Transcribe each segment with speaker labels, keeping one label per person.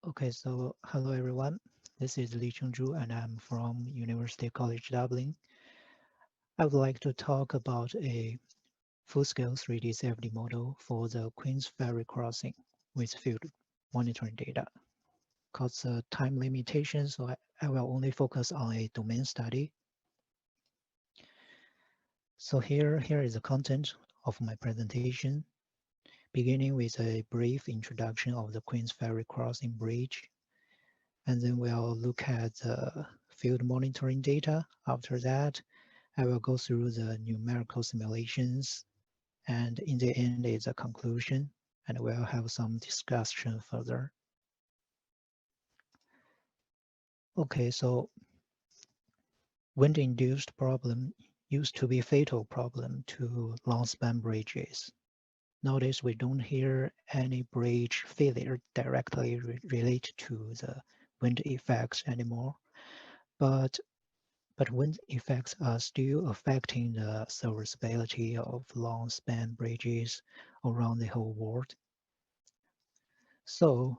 Speaker 1: Okay, so hello everyone. This is Licheng Zhu and I'm from University College Dublin. I would like to talk about a full-scale 3D CFD model for the Queensferry Crossing with field monitoring data. Because of time limitation, so I will only focus on a domain study. So here is the content of my presentation, beginning with a brief introduction of the Queensferry Crossing Bridge. And then we'll look at the field monitoring data. After that, I will go through the numerical simulations. And in the end is a conclusion. And we'll have some discussion further. Okay, so wind-induced problem used to be fatal problem to long-span bridges. Notice we don't hear any bridge failure directly related to the wind effects anymore. But wind effects are still affecting the serviceability of long-span bridges around the whole world. So,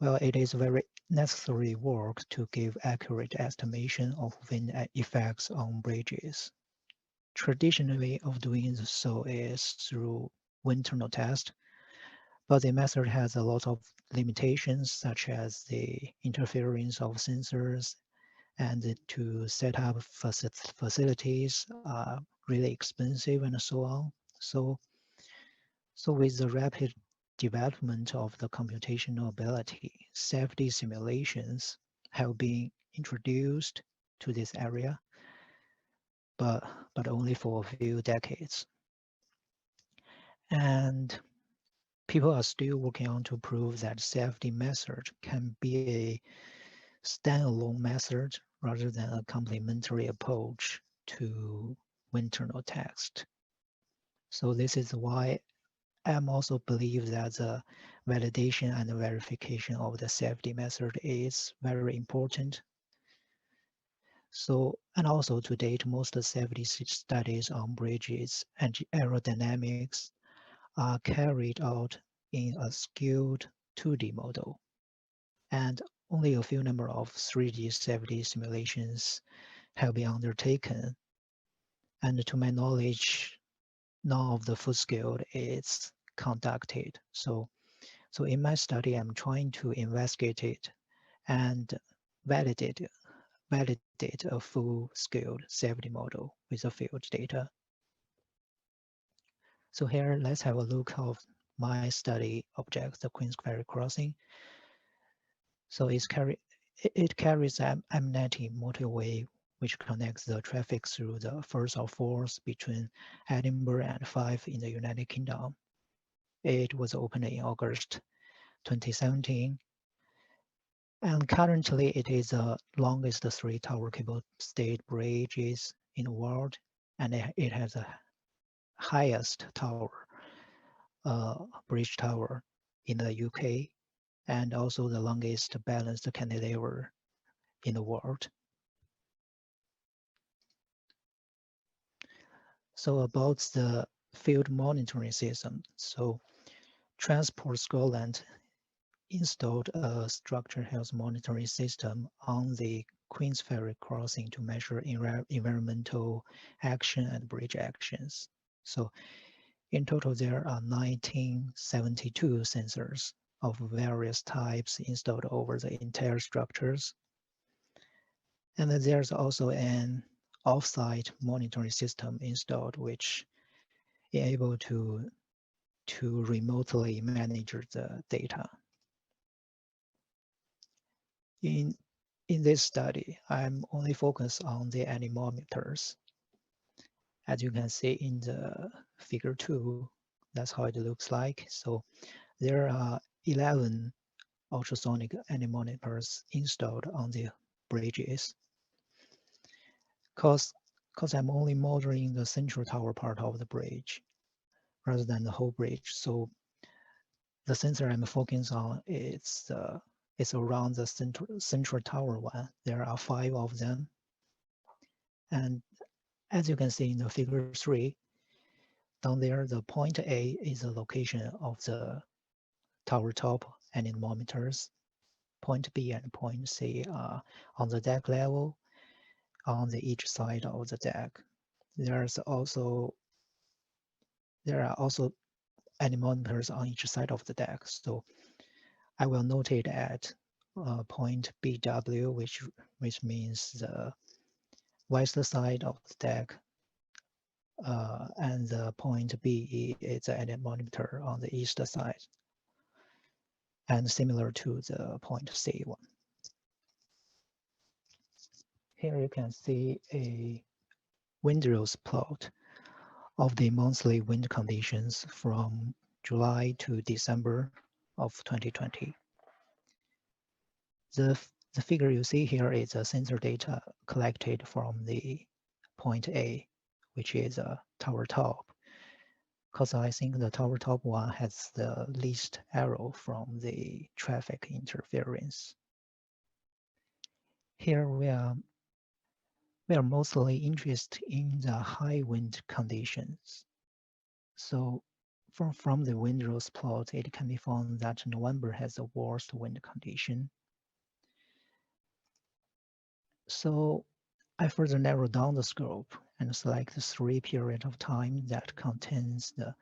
Speaker 1: well, it is very necessary work to give accurate estimation of wind effects on bridges. Traditionally of doing so is through wind tunnel test, but the method has a lot of limitations such as the interference of sensors and to set up facilities are really expensive and so on. So with the rapid development of the computational ability, safety simulations have been introduced to this area, but only for a few decades. And people are still working on to prove that safety method can be a standalone method rather than a complementary approach to wind tunnel test. So this is why I'm also believe that the validation and verification of the safety method is very important. So, and also to date, most safety studies on bridges and aerodynamics are carried out in a skewed 2D model. And only a few number of 3D safety simulations have been undertaken. And to my knowledge, none of the full scale is conducted. So in my study, I'm trying to investigate it and validate a full-scale safety model with the field data. So here, let's have a look of my study object, the Queensferry Crossing. So it carries an M90 motorway which connects the traffic through the first of fours between Edinburgh and Fife in the United Kingdom. It was opened in August 2017. And currently it is the longest 3-tower cable-stayed bridges in the world, and it has the highest tower, bridge tower in the UK, and also the longest balanced cantilever in the world. So about the field monitoring system. So Transport Scotland installed a structured health monitoring system on the Queensferry Crossing to measure environmental action and bridge actions. So in total, there are 1972 sensors of various types installed over the entire structures. And then there's also an off-site monitoring system installed, which is able to remotely manage the data. In this study, I'm only focused on the anemometers. As you can see in the figure 2, that's how it looks like. So there are 11 ultrasonic anemometers installed on the bridges. Because I'm only modeling the central tower part of the bridge rather than the whole bridge. So the sensor I'm focusing on is around the central tower one. There are 5 of them. And as you can see in the figure 3, down there, the point A is the location of the tower top, anemometers. Point B and point C are on the deck level on each side of the deck. There are also anemometers on each side of the deck. So I will note it at point BW, which means the west side of the deck, and the point B is the anemometer on the east side, and similar to the point C one. Here you can see a Windrows plot of the monthly wind conditions from July to December of 2020. The figure you see here is a sensor data collected from the point A, which is a tower top, because I think the tower top one has the least error from the traffic interference. Here we are mostly interested in the high wind conditions. So from the Windrows plot, it can be found that November has the worst wind condition. So I further narrow down the scope and select the 3 periods of time that contains the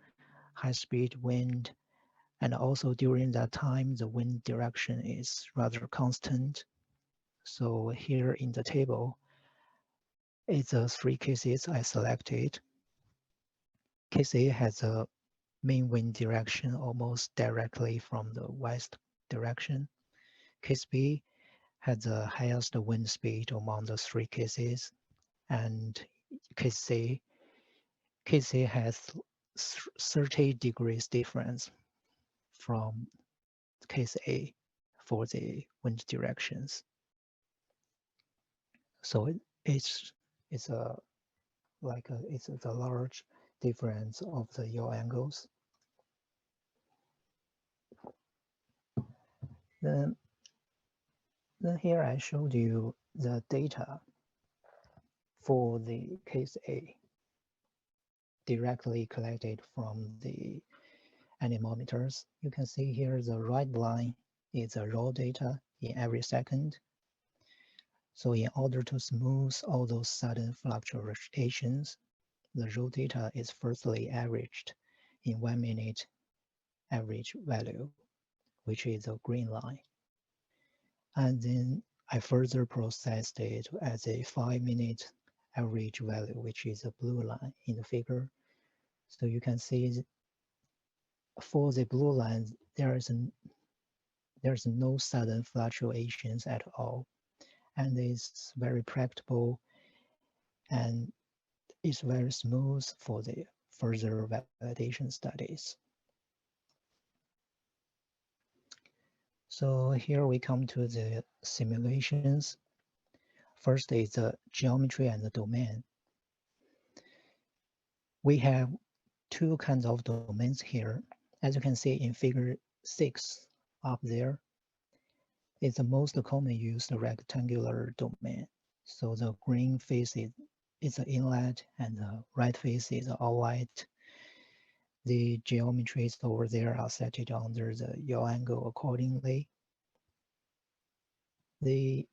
Speaker 1: high-speed wind, and also during that time the wind direction is rather constant. So here in the table, it's the 3 cases I selected. Case A has a main wind direction almost directly from the west direction. Case B has the highest wind speed among the 3 cases, and case C has 30 degrees difference from case A for the wind directions. So it's a large difference of the yaw angles. Then here I showed you the data for the case A directly collected from the anemometers. You can see here the right line is the raw data in every second. So in order to smooth all those sudden fluctuations, the raw data is firstly averaged in 1 minute average value, which is a green line. And then I further processed it as a 5-minute average value, which is a blue line in the figure. So you can see for the blue line, there's no sudden fluctuations at all. And it's very practical and it's very smooth for the further validation studies. So here we come to the simulations. First is the geometry and the domain. We have 2 kinds of domains here. As you can see in figure 6 up there, it's the most commonly used rectangular domain. So the green face is the inlet and the right face is outlet. The geometries over there are set under the yaw angle accordingly. The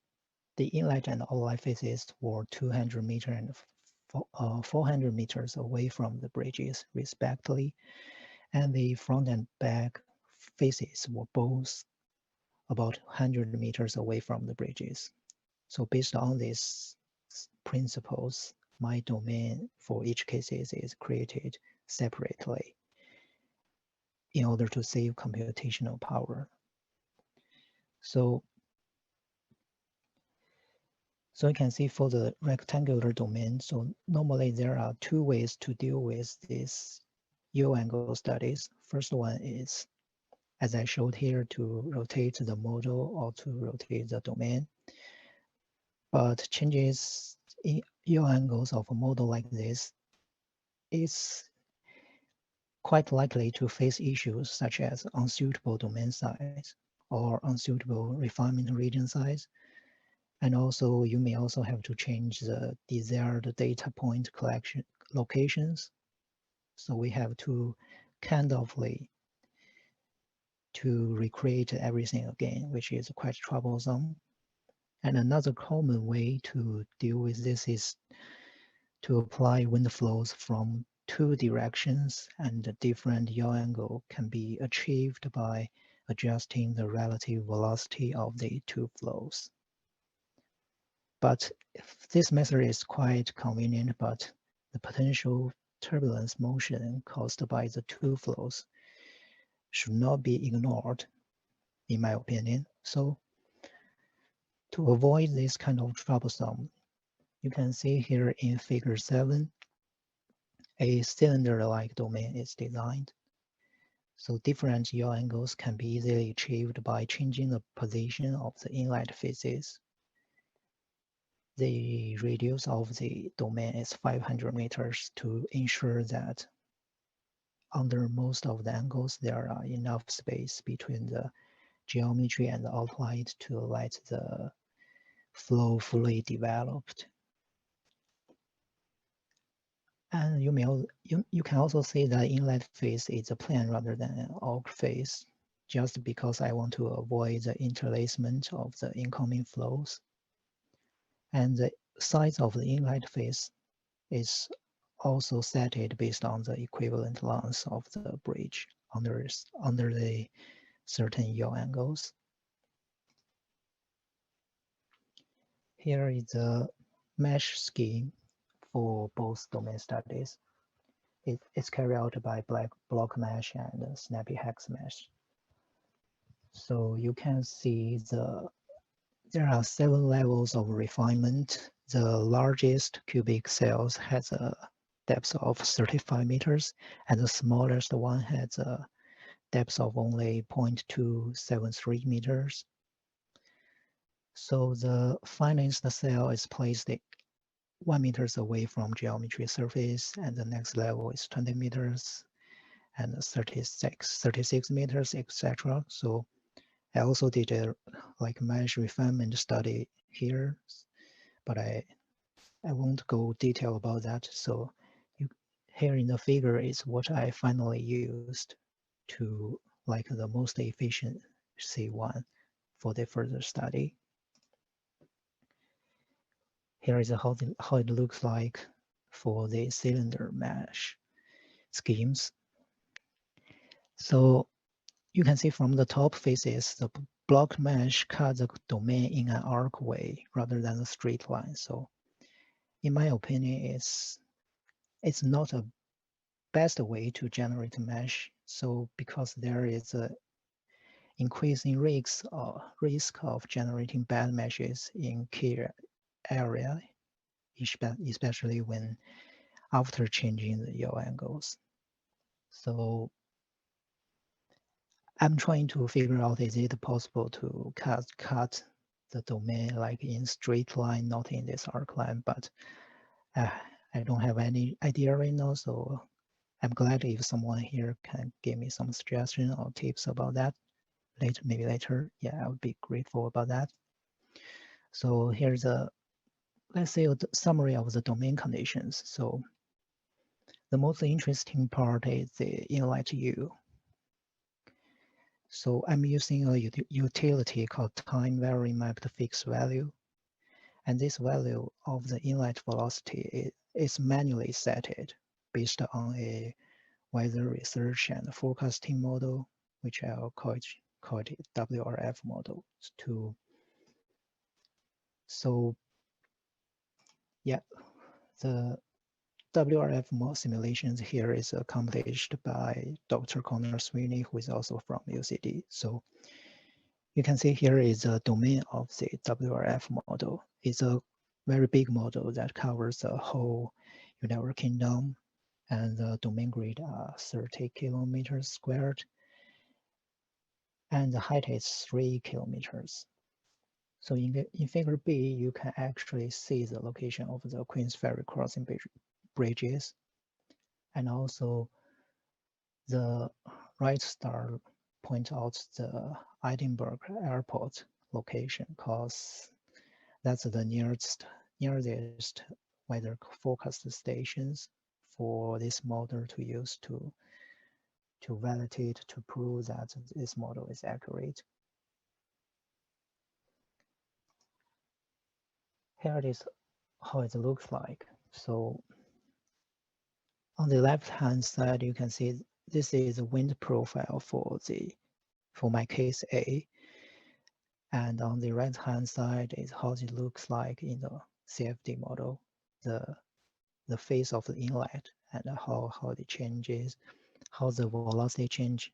Speaker 1: inlet and outlet faces were 200 meters and 400 meters away from the bridges, respectively, and the front and back faces were both about 100 meters away from the bridges. So based on these principles, my domain for each case is created separately in order to save computational power. So you can see for the rectangular domain, so normally there are 2 ways to deal with these yaw angle studies. First one is, as I showed here, to rotate the model or to rotate the domain. But changes in yaw angles of a model like this is quite likely to face issues such as unsuitable domain size or unsuitable refinement region size. And also, you may also have to change the desired data point collection locations. So we have to to recreate everything again, which is quite troublesome. And another common way to deal with this is to apply wind flows from two directions, and the different yaw angle can be achieved by adjusting the relative velocity of the two flows. But this method is quite convenient, but the potential turbulence motion caused by the two flows should not be ignored, in my opinion. So to avoid this kind of troublesome, you can see here in figure 7, a cylinder-like domain is designed. So different yaw angles can be easily achieved by changing the position of the inlet faces. The radius of the domain is 500 meters to ensure that under most of the angles, there are enough space between the geometry and the outline to let the flow fully developed. And you can also see that inlet face is a plane rather than an arc face, just because I want to avoid the interlacement of the incoming flows. And the size of the inlet face is also set it based on the equivalent length of the bridge under the certain yaw angles. Here is the mesh scheme for both domain studies. It's carried out by block mesh and snappy hex mesh. So you can see there are 7 levels of refinement. The largest cubic cells has a depth of 35 meters, and the smallest one has a depth of only 0.273 meters. So the finest cell is placed 1 meters away from geometry surface, and the next level is 20 meters and 36 meters, etc. So I also did a mesh refinement study here, but I won't go detail about that. So here in the figure is what I finally used to the most efficiency one for the further study. Here is how it looks like for the cylinder mesh schemes. So you can see from the top faces, the block mesh cuts the domain in an arc way rather than a straight line. So in my opinion, it's not a best way to generate mesh. So because there is a increasing risk of generating bad meshes in key area, especially when after changing the yaw angles. So I'm trying to figure out, is it possible to cut the domain like in straight line, not in this arc line, but I don't have any idea right now. So I'm glad if someone here can give me some suggestion or tips about that later, maybe later. Yeah, I would be grateful about that. So here's let's say a summary of the domain conditions. So the most interesting part is the inlet U. So I'm using a utility called time varying mapped fixed value. And this value of the inlet velocity is manually set based on a weather research and forecasting model, which I'll call it WRF model. So yeah, the WRF simulations here is accomplished by Dr. Connor Sweeney, who is also from UCD. So you can see here is a domain of the WRF model. It's a very big model that covers the whole United Kingdom, and the domain grid are 30 kilometers squared, and the height is 3 kilometers. So in figure B, you can actually see the location of the Queensferry Crossing bridges, and also the right star point out the Edinburgh Airport location, because that's the nearest weather forecast stations for this model to use to to validate, to prove that this model is accurate. Here it is how it looks like. So on the left-hand side, you can see this is a wind profile for my case A. And on the right-hand side is how it looks like in the CFD model, the face of the inlet and how it changes, how the velocity change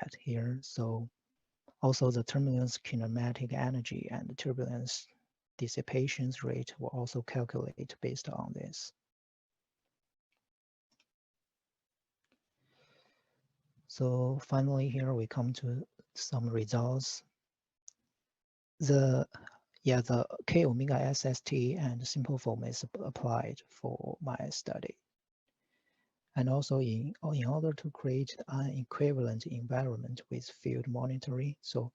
Speaker 1: at here. So also the turbulence kinematic energy and the turbulence dissipation rate will also calculate based on this. So finally here we come to some results. The K omega SST and simple foam is applied for my study. And also in order to create an equivalent environment with field monitoring, so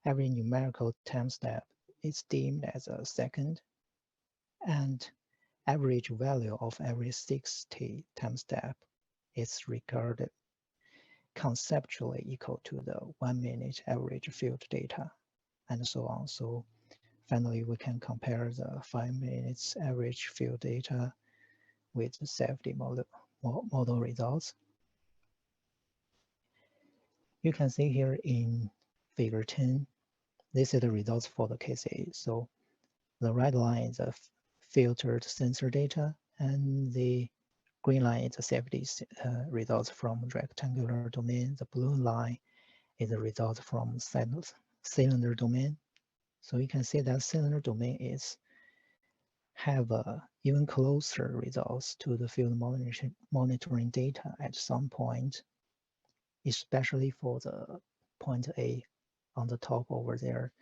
Speaker 1: every numerical time step is deemed as a second, and average value of every 60 time step is regarded conceptually equal to the 1 minute average field data, and so on. So finally, we can compare the 5 minutes average field data with the CFD model results. You can see here in figure 10, this is the results for the case A. So the red line is the filtered sensor data, and the green line is the CFD results from rectangular domain. The blue line is the results from cylinder domain. So you can see that cylinder domain have even closer results to the field monitoring data at some point, especially for the point A on the top over there.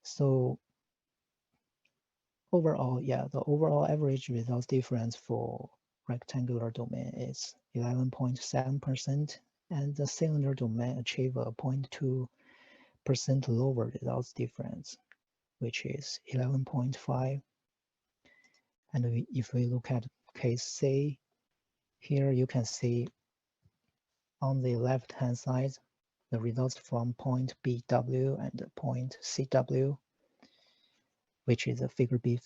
Speaker 1: So overall, the overall average results difference for rectangular domain is 11.7%, and the cylinder domain achieve a 0.2% lower results difference, which is 11.5. And if we look at case C, here you can see on the left-hand side, the results from point BW and point CW, which is a figure B,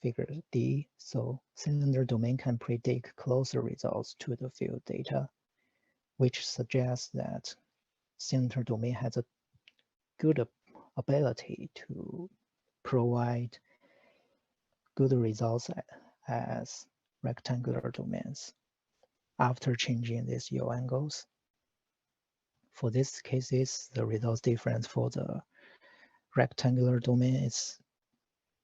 Speaker 1: figure D. So cylinder domain can predict closer results to the field data, which suggests that cylinder domain has a good ability to provide good results as rectangular domains after changing these yaw angles. For these cases, the results difference for the rectangular domain is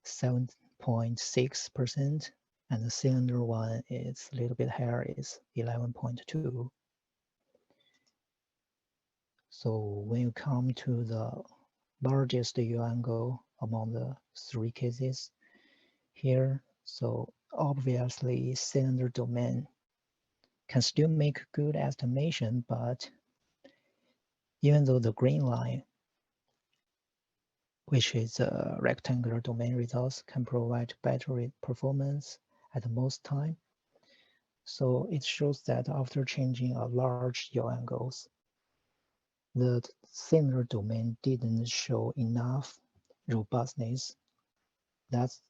Speaker 1: 7.6%, and the cylinder one is a little bit higher, is 11.2. So when you come to the largest yaw angle among the three cases here, so obviously cylinder domain can still make good estimation, but even though the green line, which is rectangular domain results, can provide better performance at most time. So it shows that after changing a large yaw angles, the cylinder domain didn't show enough robustness. That's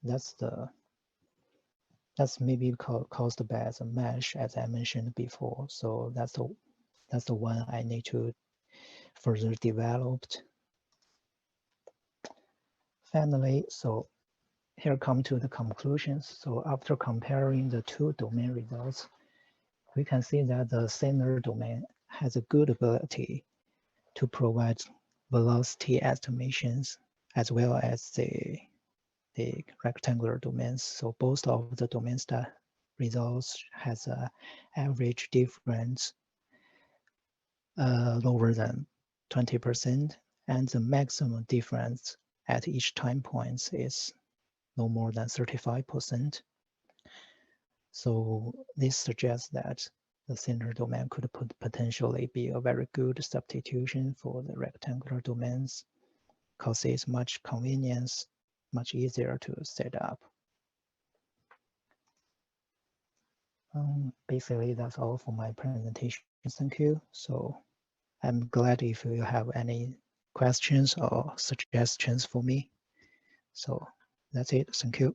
Speaker 1: maybe caused by the mesh, as I mentioned before. So that's the one I need to further developed. Finally, so here come to the conclusions. So after comparing the two domain results, we can see that the cylinder domain has a good ability to provide velocity estimations as well as the rectangular domains. So both of the domains that results has an average difference lower than 20%, and the maximum difference at each time points is no more than 35%. So this suggests that the cylinder domain could potentially be a very good substitution for the rectangular domains, because it's much convenience, much easier to set up. Basically, that's all for my presentation. Thank you. So I'm glad if you have any questions or suggestions for me. So that's it. Thank you.